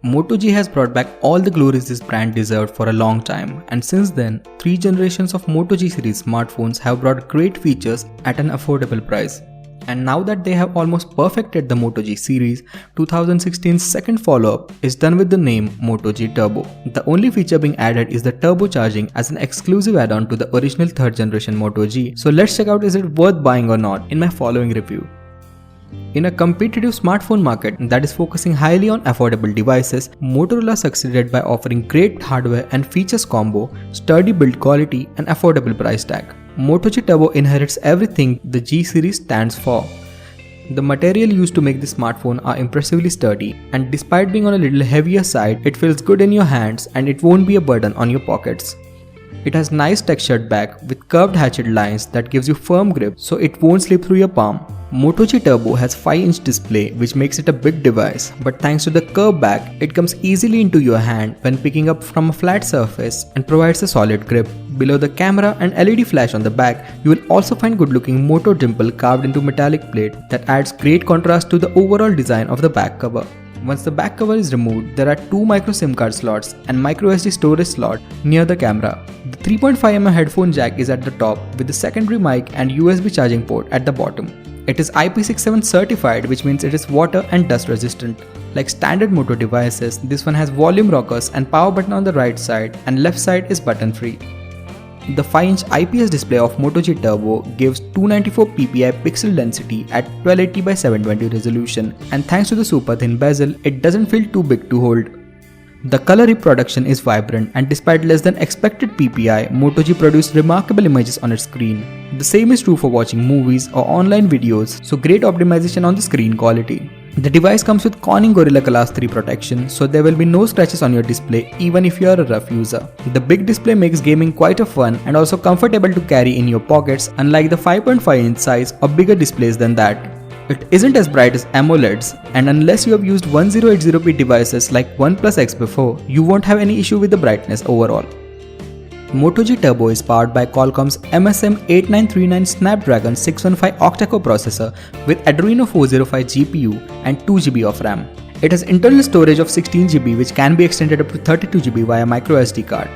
Moto G has brought back all the glories this brand deserved for a long time, and since then, 3 generations of Moto G series smartphones have brought great features at an affordable price. And now that they have almost perfected the Moto G series, 2016's second follow-up is done with the name Moto G Turbo. The only feature being added is the turbocharging as an exclusive add-on to the original 3rd generation Moto G. So let's check out is it worth buying or not in my following review. In a competitive smartphone market that is focusing highly on affordable devices, Motorola succeeded by offering great hardware and features combo, sturdy build quality and affordable price tag. Moto G Turbo inherits everything the G series stands for. The material used to make this smartphone are impressively sturdy, and despite being on a little heavier side, it feels good in your hands and it won't be a burden on your pockets. It has nice textured back with curved hatchet lines that gives you firm grip so it won't slip through your palm. Moto G Turbo has 5-inch display which makes it a big device, but thanks to the curved back, it comes easily into your hand when picking up from a flat surface and provides a solid grip. Below the camera and LED flash on the back, you will also find good looking Moto dimple carved into metallic plate that adds great contrast to the overall design of the back cover. Once the back cover is removed, there are 2 micro SIM card slots and MicroSD storage slot near the camera. The 3.5mm headphone jack is at the top with the secondary mic and USB charging port at the bottom. It is IP67 certified, which means it is water and dust resistant. Like standard Moto devices, this one has volume rockers and power button on the right side and left side is button free. The 5-inch IPS display of Moto G Turbo gives 294 ppi pixel density at 1280 by 720 resolution, and thanks to the super thin bezel, it doesn't feel too big to hold. The color reproduction is vibrant, and despite less than expected PPI, Moto G produced remarkable images on its screen. The same is true for watching movies or online videos, so great optimization on the screen quality. The device comes with Corning Gorilla Glass 3 protection, so there will be no scratches on your display even if you are a rough user. The big display makes gaming quite a fun and also comfortable to carry in your pockets, unlike the 5.5-inch size or bigger displays than that. It isn't as bright as AMOLEDs, and unless you have used 1080p devices like OnePlus X before, you won't have any issue with the brightness overall. Moto G Turbo is powered by Qualcomm's MSM8939 Snapdragon 615 octa-core processor with Adreno 405 GPU and 2GB of RAM. It has internal storage of 16GB which can be extended up to 32GB via MicroSD card.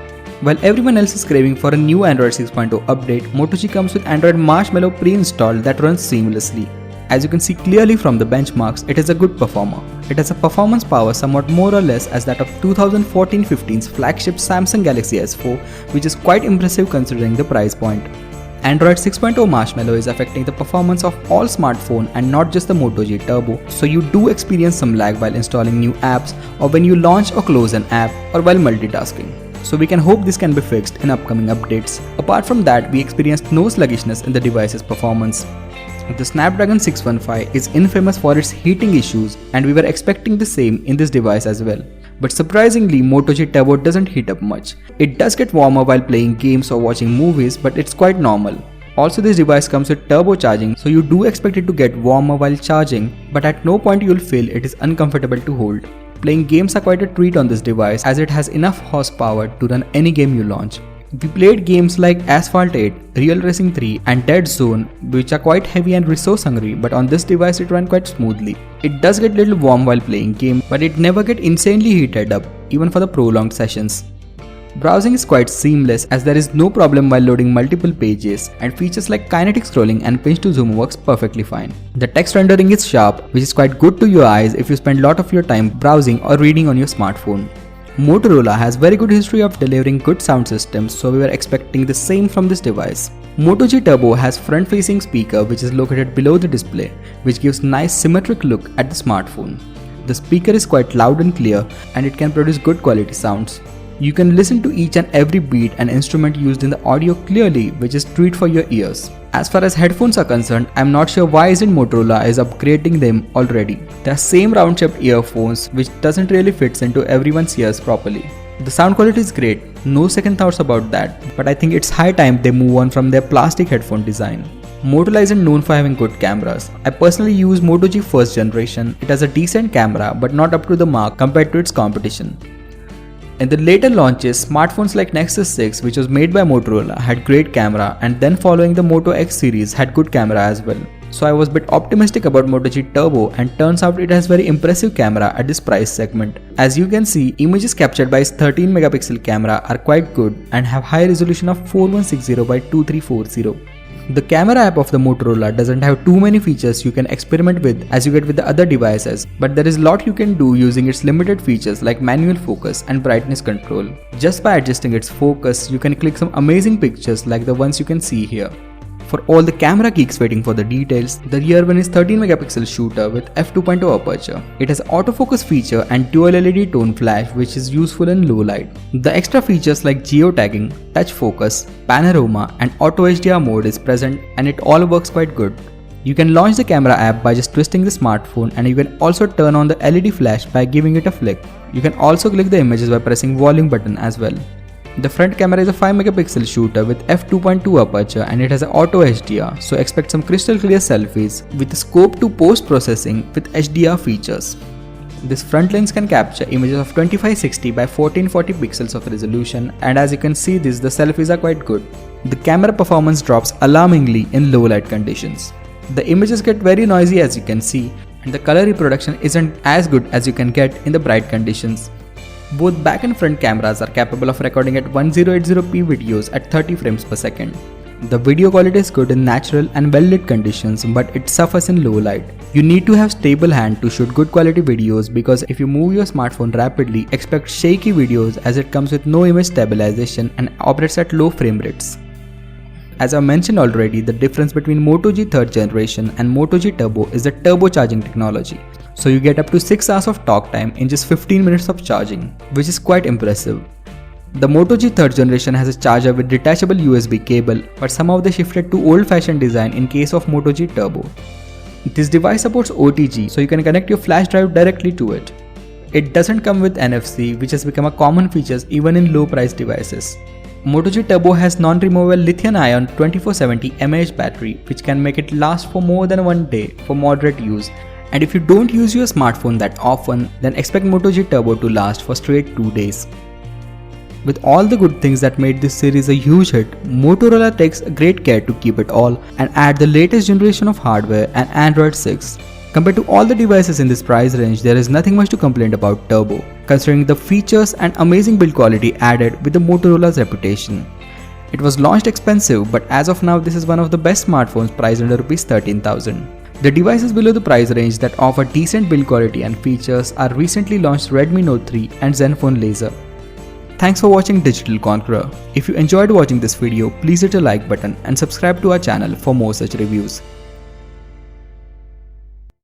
While everyone else is craving for a new Android 6.0 update, Moto G comes with Android Marshmallow pre-installed that runs seamlessly. As you can see clearly from the benchmarks, it is a good performer. It has a performance power somewhat more or less as that of 2014-15's flagship Samsung Galaxy S4, which is quite impressive considering the price point. Android 6.0 Marshmallow is affecting the performance of all smartphones and not just the Moto G Turbo, so you do experience some lag while installing new apps or when you launch or close an app or while multitasking. So we can hope this can be fixed in upcoming updates. Apart from that, we experienced no sluggishness in the device's performance. The Snapdragon 615 is infamous for its heating issues, and we were expecting the same in this device as well. But surprisingly, Moto G Turbo doesn't heat up much. It does get warmer while playing games or watching movies, but it's quite normal. Also, this device comes with turbo charging, so you do expect it to get warmer while charging, but at no point you'll feel it is uncomfortable to hold. Playing games are quite a treat on this device as it has enough horsepower to run any game you launch. We played games like Asphalt 8, Real Racing 3 and Dead Zone, which are quite heavy and resource hungry, but on this device it ran quite smoothly. It does get little warm while playing game, but it never get insanely heated up, even for the prolonged sessions. Browsing is quite seamless as there is no problem while loading multiple pages, and features like kinetic scrolling and pinch to zoom works perfectly fine. The text rendering is sharp, which is quite good to your eyes if you spend a lot of your time browsing or reading on your smartphone. Motorola has very good history of delivering good sound systems, so we were expecting the same from this device. Moto G Turbo has front-facing speaker which is located below the display, which gives nice symmetric look at the smartphone. The speaker is quite loud and clear, and it can produce good quality sounds. You can listen to each and every beat and instrument used in the audio clearly, which is treat for your ears. As far as headphones are concerned, I'm not sure why isn't Motorola is upgrading them already. They're same round-shaped earphones which doesn't really fit into everyone's ears properly. The sound quality is great, no second thoughts about that, but I think it's high time they move on from their plastic headphone design. Motorola isn't known for having good cameras. I personally use Moto G first generation. It has a decent camera but not up to the mark compared to its competition. In the later launches, smartphones like Nexus 6, which was made by Motorola, had great camera, and then following the Moto X series had good camera as well. So I was a bit optimistic about Moto G Turbo, and turns out it has very impressive camera at this price segment. As you can see, images captured by its 13 megapixel camera are quite good and have high resolution of 4160 by 2340. The camera app of the Motorola doesn't have too many features you can experiment with as you get with the other devices, but there is a lot you can do using its limited features like manual focus and brightness control. Just by adjusting its focus, you can click some amazing pictures like the ones you can see here. For all the camera geeks waiting for the details, the rear one is 13 megapixel shooter with f2.0 aperture. It has autofocus feature and dual LED tone flash, which is useful in low light. The extra features like geotagging, touch focus, panorama and auto HDR mode is present, and it all works quite good. You can launch the camera app by just twisting the smartphone, and you can also turn on the LED flash by giving it a flick. You can also click the images by pressing volume button as well. The front camera is a 5 megapixel shooter with f2.2 aperture, and it has an auto HDR, so expect some crystal clear selfies with a scope to post processing with HDR features. This front lens can capture images of 2560 by 1440 pixels of resolution, and as you can see the selfies are quite good. The camera performance drops alarmingly in low light conditions. The images get very noisy as you can see, and the color reproduction isn't as good as you can get in the bright conditions. Both back and front cameras are capable of recording at 1080p videos at 30 frames per second. The video quality is good in natural and well-lit conditions, but it suffers in low light. You need to have stable hand to shoot good quality videos, because if you move your smartphone rapidly, expect shaky videos as it comes with no image stabilization and operates at low frame rates. As I mentioned already, the difference between Moto G 3rd generation and Moto G Turbo is the turbocharging technology. So you get up to 6 hours of talk time in just 15 minutes of charging, which is quite impressive. The Moto G 3rd generation has a charger with detachable USB cable, but somehow they shifted to old-fashioned design in case of Moto G Turbo. This device supports OTG, so you can connect your flash drive directly to it. It doesn't come with NFC, which has become a common feature even in low-priced devices. Moto G Turbo has non-removable lithium-ion 2470 mAh battery, which can make it last for more than 1 day for moderate use. And if you don't use your smartphone that often, then expect Moto G Turbo to last for straight 2 days. With all the good things that made this series a huge hit, Motorola takes great care to keep it all and add the latest generation of hardware and Android 6. Compared to all the devices in this price range, there is nothing much to complain about Turbo, considering the features and amazing build quality added with the Motorola's reputation. It was launched expensive, but as of now this is one of the best smartphones priced under ₹13,000. The devices below the price range that offer decent build quality and features are recently launched Redmi Note 3 and Zenfone Laser. Thanks for watching Digital Conqueror. If you enjoyed watching this video, please hit the like button and subscribe to our channel for more such reviews.